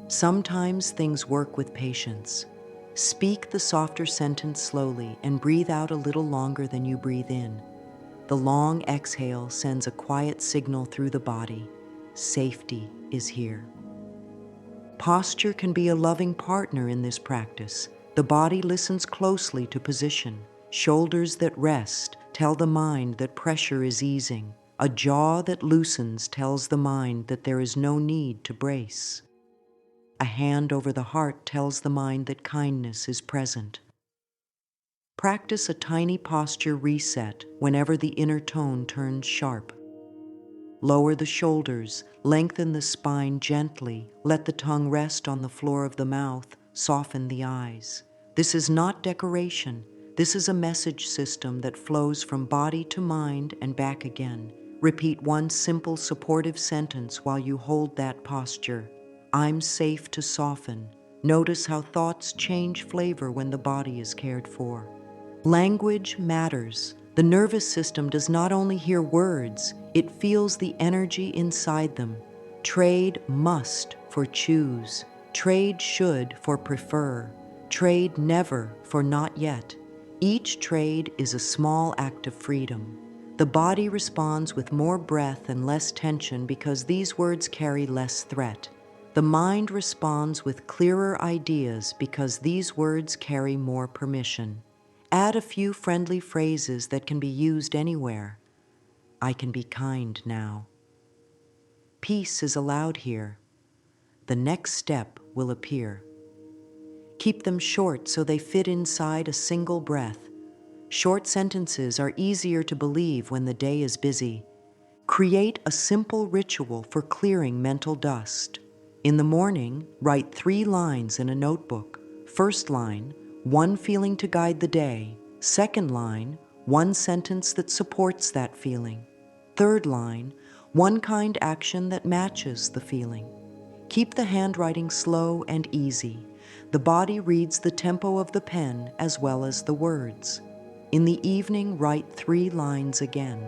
Sometimes things work with patience. Speak the softer sentence slowly and breathe out a little longer than you breathe in. The long exhale sends a quiet signal through the body. Safety is here. Posture can be a loving partner in this practice. The body listens closely to position. Shoulders that rest tell the mind that pressure is easing. A jaw that loosens tells the mind that there is no need to brace. A hand over the heart tells the mind that kindness is present. Practice a tiny posture reset whenever the inner tone turns sharp. Lower the shoulders, lengthen the spine gently, let the tongue rest on the floor of the mouth, soften the eyes. This is not decoration. This is a message system that flows from body to mind and back again. Repeat 1 simple supportive sentence while you hold that posture. I'm safe to soften. Notice how thoughts change flavor when the body is cared for. Language matters. The nervous system does not only hear words, it feels the energy inside them. Trade must for choose. Trade should for prefer. Trade never for not yet. Each trade is a small act of freedom. The body responds with more breath and less tension because these words carry less threat. The mind responds with clearer ideas because these words carry more permission. Add a few friendly phrases that can be used anywhere. I can be kind now. Peace is allowed here. The next step will appear. Keep them short so they fit inside a single breath. Short sentences are easier to believe when the day is busy. Create a simple ritual for clearing mental dust. In the morning, write 3 lines in a notebook. First line, 1 feeling to guide the day. Second line, 1 sentence that supports that feeling. Third line, 1 kind action that matches the feeling. Keep the handwriting slow and easy. The body reads the tempo of the pen as well as the words. In the evening, write 3 lines again.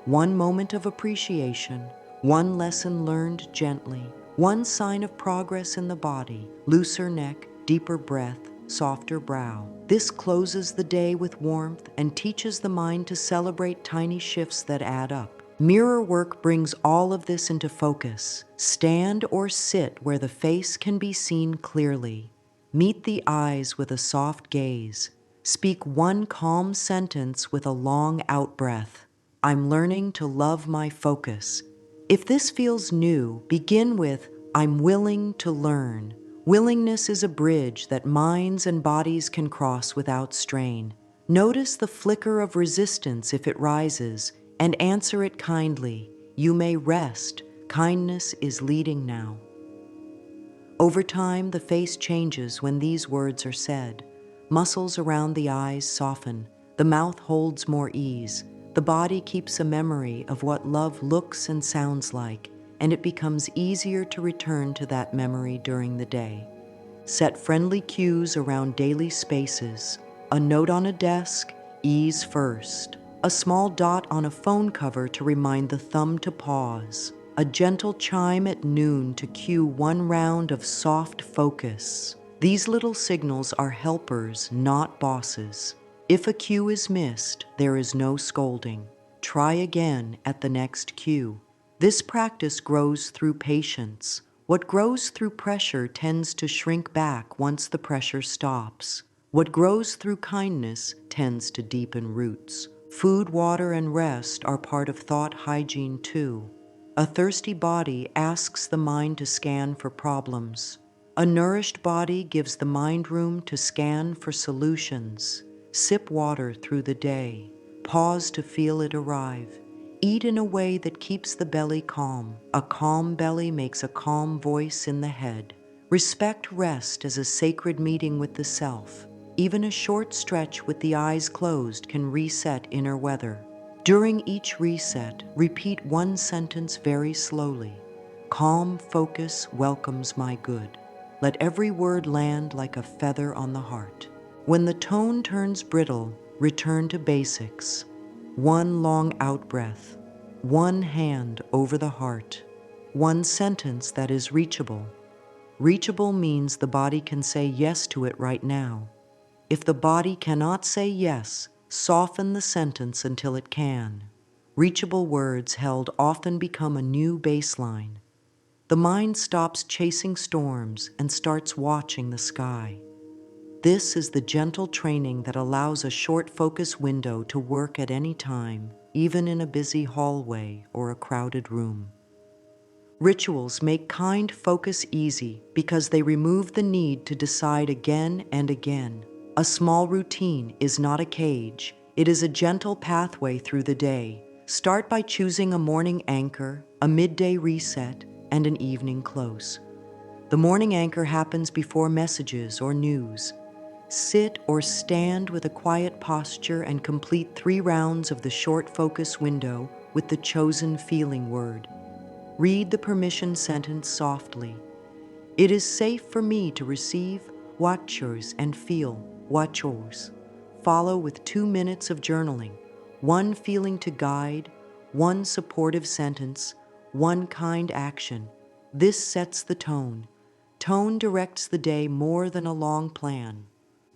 1 moment of appreciation, 1 lesson learned gently, 1 sign of progress in the body, looser neck, deeper breath, softer brow. This closes the day with warmth and teaches the mind to celebrate tiny shifts that add up. Mirror work brings all of this into focus. Stand or sit where the face can be seen clearly. Meet the eyes with a soft gaze. Speak 1 calm sentence with a long out-breath. I'm learning to love my focus. If this feels new, begin with, I'm willing to learn. Willingness is a bridge that minds and bodies can cross without strain. Notice the flicker of resistance if it rises, and answer it kindly. You may rest. Kindness is leading now. Over time, the face changes when these words are said. Muscles around the eyes soften. The mouth holds more ease. The body keeps a memory of what love looks and sounds like, and it becomes easier to return to that memory during the day. Set friendly cues around daily spaces. A note on a desk, ease first. A small dot on a phone cover to remind the thumb to pause. A gentle chime at noon to cue 1 round of soft focus. These little signals are helpers, not bosses. If a cue is missed, there is no scolding. Try again at the next cue. This practice grows through patience. What grows through pressure tends to shrink back once the pressure stops. What grows through kindness tends to deepen roots. Food, water, and rest are part of thought hygiene too. A thirsty body asks the mind to scan for problems. A nourished body gives the mind room to scan for solutions. Sip water through the day. Pause to feel it arrive. Eat in a way that keeps the belly calm. A calm belly makes a calm voice in the head. Respect rest as a sacred meeting with the self. Even a short stretch with the eyes closed can reset inner weather. During each reset, repeat 1 sentence very slowly. Calm focus welcomes my good. Let every word land like a feather on the heart. When the tone turns brittle, return to basics. 1 long out-breath. 1 hand over the heart. 1 sentence that is reachable. Reachable means the body can say yes to it right now. If the body cannot say yes, soften the sentence until it can. Reachable words held often become a new baseline. The mind stops chasing storms and starts watching the sky. This is the gentle training that allows a short focus window to work at any time, even in a busy hallway or a crowded room. Rituals make kind focus easy because they remove the need to decide again and again. A small routine is not a cage. It is a gentle pathway through the day. Start by choosing a morning anchor, a midday reset, and an evening close. The morning anchor happens before messages or news. Sit or stand with a quiet posture and complete 3 rounds of the short focus window with the chosen feeling word. Read the permission sentence softly. It is safe for me to receive, watch yours, and feel, watch yours. Follow with 2 minutes of journaling, 1 feeling to guide, 1 supportive sentence, 1 kind action. This sets the tone. Tone directs the day more than a long plan.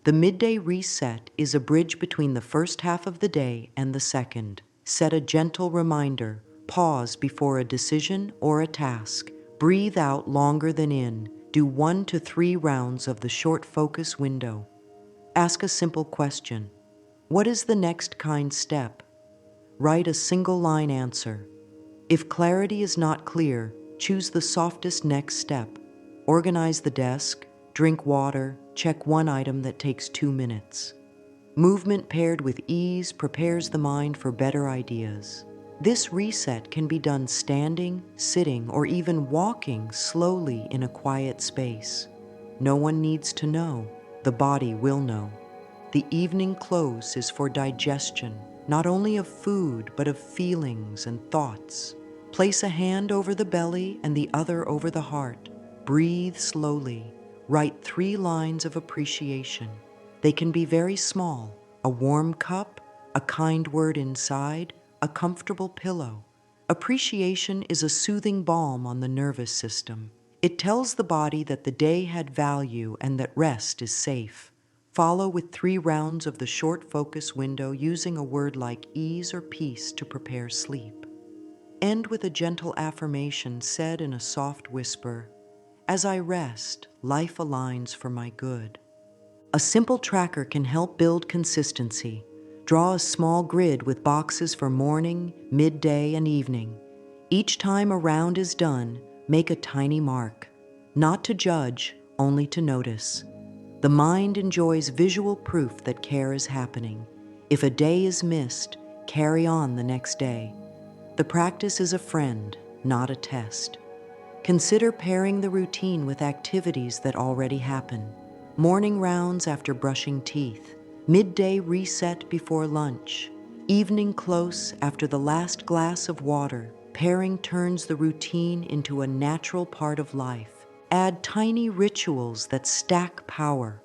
The midday reset is a bridge between the first half of the day and the second. Set a gentle reminder. Pause before a decision or a task. Breathe out longer than in. Do 1 to 3 rounds of the short focus window. Ask a simple question. What is the next kind step? Write a single line answer. If clarity is not clear, choose the softest next step. Organize the desk, drink water, check 1 item that takes 2 minutes. Movement paired with ease prepares the mind for better ideas. This reset can be done standing, sitting, or even walking slowly in a quiet space. No one needs to know. The body will know. The evening close is for digestion, not only of food, but of feelings and thoughts. Place a hand over the belly and the other over the heart. Breathe slowly. Write 3 lines of appreciation. They can be very small: a warm cup, a kind word inside, a comfortable pillow. Appreciation is a soothing balm on the nervous system. It tells the body that the day had value and that rest is safe. Follow with 3 rounds of the short focus window using a word like ease or peace to prepare sleep. End with a gentle affirmation said in a soft whisper: "As I rest, life aligns for my good." A simple tracker can help build consistency. Draw a small grid with boxes for morning, midday, and evening. Each time a round is done, make a tiny mark. Not to judge, only to notice. The mind enjoys visual proof that care is happening. If a day is missed, carry on the next day. The practice is a friend, not a test. Consider pairing the routine with activities that already happen. Morning rounds after brushing teeth, midday reset before lunch, evening close after the last glass of water. Pairing turns the routine into a natural part of life. Add tiny rituals that stack power.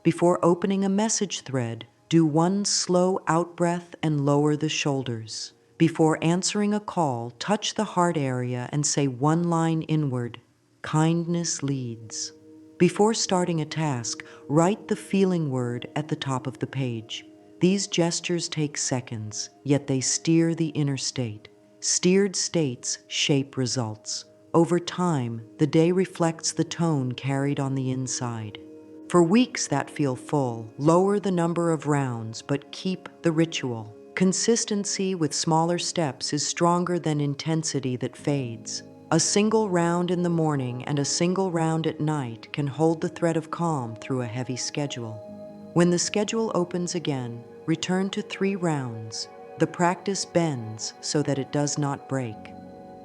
Before opening a message thread, do 1 slow out-breath and lower the shoulders. Before answering a call, touch the heart area and say 1 line inward: "Kindness leads." Before starting a task, write the feeling word at the top of the page. These gestures take seconds, yet they steer the inner state. Steered states shape results. Over time, the day reflects the tone carried on the inside. For weeks that feel full, lower the number of rounds, but keep the ritual. Consistency with smaller steps is stronger than intensity that fades. A single round in the morning and a single round at night can hold the thread of calm through a heavy schedule. When the schedule opens again, return to 3 rounds. The practice bends so that it does not break.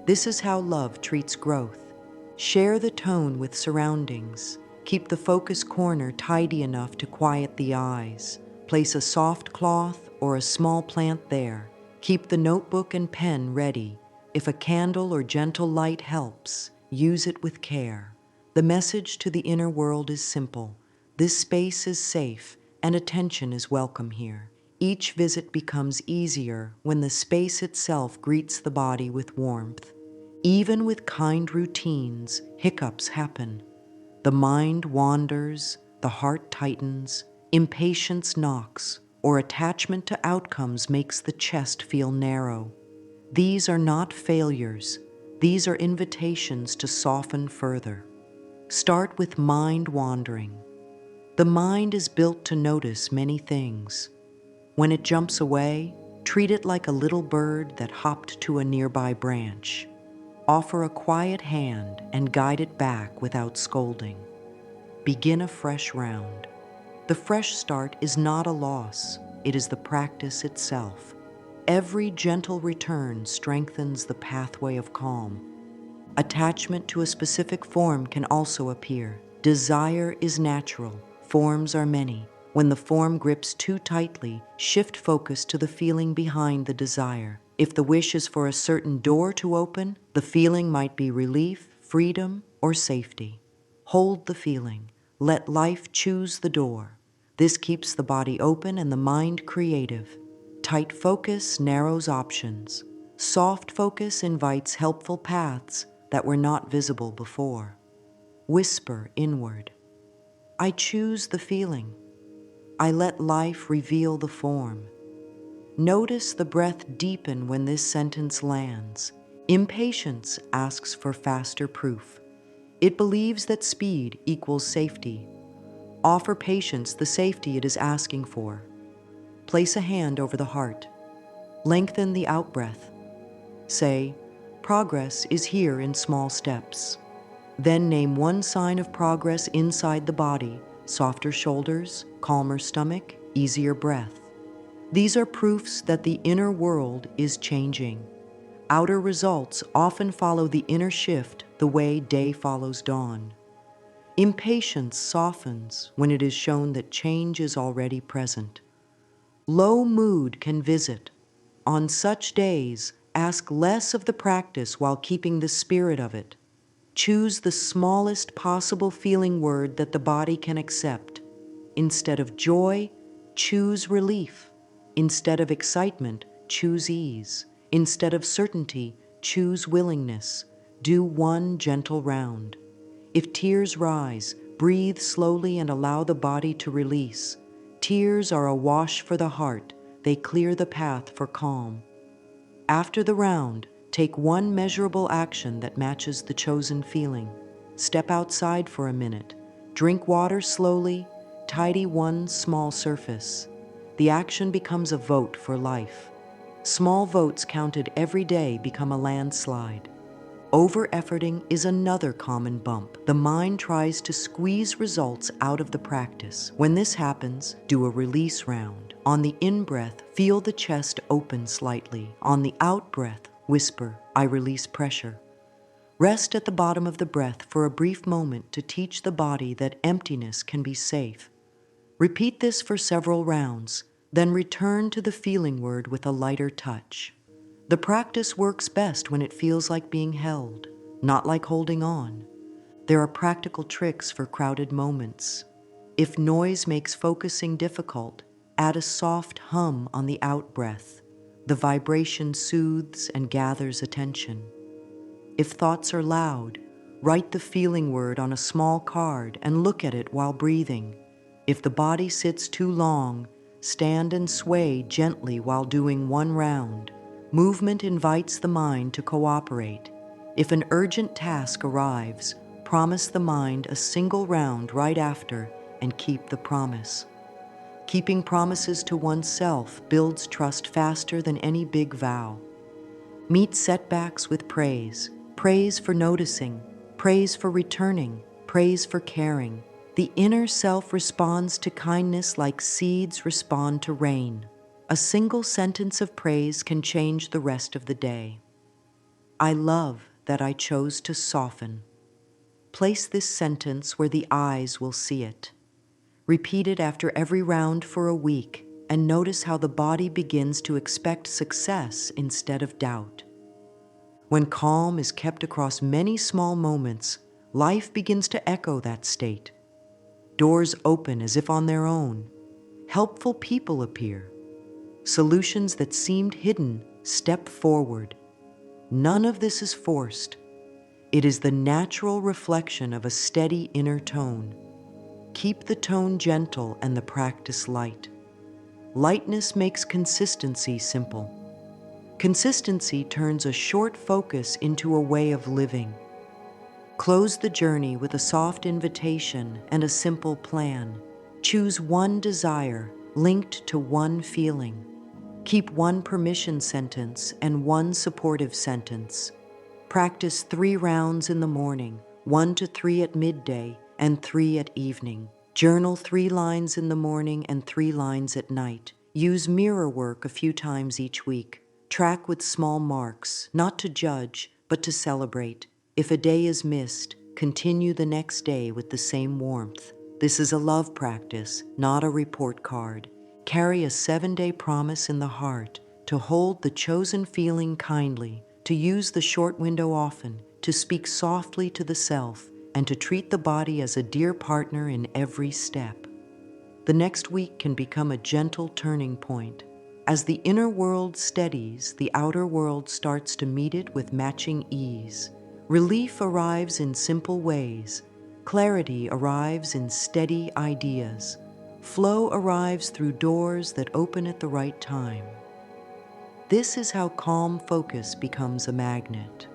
This is how love treats growth. Share the tone with surroundings. Keep the focus corner tidy enough to quiet the eyes. Place a soft cloth or a small plant there. Keep the notebook and pen ready. If a candle or gentle light helps, use it with care. The message to the inner world is simple. This space is safe and attention is welcome here. Each visit becomes easier when the space itself greets the body with warmth. Even with kind routines, hiccups happen. The mind wanders, the heart tightens, impatience knocks, or attachment to outcomes makes the chest feel narrow. These are not failures. These are invitations to soften further. Start with mind wandering. The mind is built to notice many things. When it jumps away, treat it like a little bird that hopped to a nearby branch. Offer a quiet hand and guide it back without scolding. Begin a fresh round. The fresh start is not a loss, it is the practice itself. Every gentle return strengthens the pathway of calm. Attachment to a specific form can also appear. Desire is natural, forms are many. When the form grips too tightly, shift focus to the feeling behind the desire. If the wish is for a certain door to open, the feeling might be relief, freedom, or safety. Hold the feeling. Let life choose the door. This keeps the body open and the mind creative. Tight focus narrows options. Soft focus invites helpful paths that were not visible before. Whisper inward. I choose the feeling. I let life reveal the form. Notice the breath deepen when this sentence lands. Impatience asks for faster proof. It believes that speed equals safety. Offer patience the safety it is asking for. Place a hand over the heart. Lengthen the out-breath. Say, progress is here in small steps. Then name 1 sign of progress inside the body: softer shoulders, calmer stomach, easier breath. These are proofs that the inner world is changing. Outer results often follow the inner shift the way day follows dawn. Impatience softens when it is shown that change is already present. Low mood can visit. On such days, ask less of the practice while keeping the spirit of it. choose the smallest possible feeling word that the body can accept. Instead of joy, choose relief. Instead of excitement, choose ease. Instead of certainty, choose willingness. Do one gentle round. If tears rise, breathe slowly and allow the body to release. Tears are a wash for the heart. They clear the path for calm. After the round, take one measurable action that matches the chosen feeling. Step outside for a minute. Drink water slowly. Tidy one small surface. The action becomes a vote for life. Small votes counted every day become a landslide. Over-efforting is another common bump. The mind tries to squeeze results out of the practice. When this happens, do a release round. On the in-breath, feel the chest open slightly. On the out-breath, whisper, "I release pressure." Rest at the bottom of the breath for a brief moment to teach the body that emptiness can be safe. Repeat this for several rounds, then return to the feeling word with a lighter touch. The practice works best when it feels like being held, not like holding on. There are practical tricks for crowded moments. If noise makes focusing difficult, add a soft hum on the out-breath. The vibration soothes and gathers attention. If thoughts are loud, write the feeling word on a small card and look at it while breathing. If the body sits too long, stand and sway gently while doing one round. Movement invites the mind to cooperate. If an urgent task arrives, promise the mind a single round right after and keep the promise. Keeping promises to oneself builds trust faster than any big vow. Meet setbacks with praise. Praise for noticing, praise for returning, praise for caring. The inner self responds to kindness like seeds respond to rain. A single sentence of praise can change the rest of the day. I love that I chose to soften. Place this sentence where the eyes will see it. Repeat it after every round for a week and notice how the body begins to expect success instead of doubt. When calm is kept across many small moments, life begins to echo that state. Doors open as if on their own. Helpful people appear. Solutions that seemed hidden step forward. None of this is forced. It is the natural reflection of a steady inner tone. Keep the tone gentle and the practice light. Lightness makes consistency simple. Consistency turns a short focus into a way of living. Close the journey with a soft invitation and a simple plan. Choose one desire linked to one feeling. Keep one permission sentence and one supportive sentence. Practice 3 rounds in the morning, 1 to 3 at midday, and 3 at evening. Journal 3 lines in the morning and 3 lines at night. Use mirror work a few times each week. Track with small marks, not to judge, but to celebrate. If a day is missed, continue the next day with the same warmth. This is a love practice, not a report card. Carry a 7-day promise in the heart to hold the chosen feeling kindly, to use the short window often, to speak softly to the self, and to treat the body as a dear partner in every step. The next week can become a gentle turning point. As the inner world steadies, the outer world starts to meet it with matching ease. Relief arrives in simple ways. Clarity arrives in steady ideas. Flow arrives through doors that open at the right time. This is how calm focus becomes a magnet.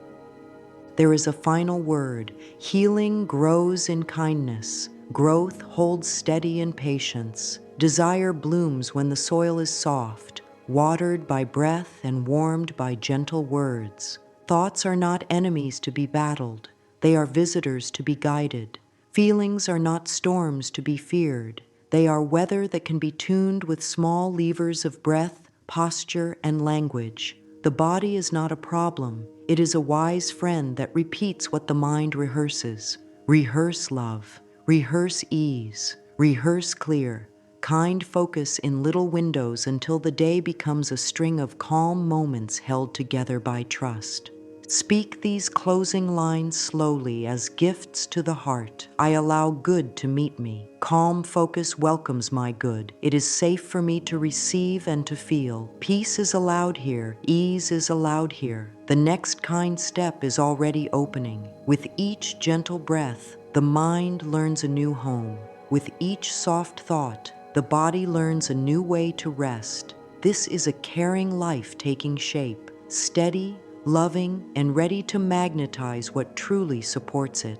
There is a final word. Healing grows in kindness. Growth holds steady in patience. Desire blooms when the soil is soft, watered by breath and warmed by gentle words. Thoughts are not enemies to be battled. They are visitors to be guided. Feelings are not storms to be feared. They are weather that can be tuned with small levers of breath, posture, and language. The body is not a problem. It is a wise friend that repeats what the mind rehearses. Rehearse love. Rehearse ease. Rehearse clear. Kind focus in little windows until the day becomes a string of calm moments held together by trust. Speak these closing lines slowly as gifts to the heart. I allow good to meet me. Calm focus welcomes my good. It is safe for me to receive and to feel. Peace is allowed here. Ease is allowed here. The next kind step is already opening. With each gentle breath, the mind learns a new home. With each soft thought, the body learns a new way to rest. This is a caring life taking shape, steady, loving, and ready to magnetize what truly supports it.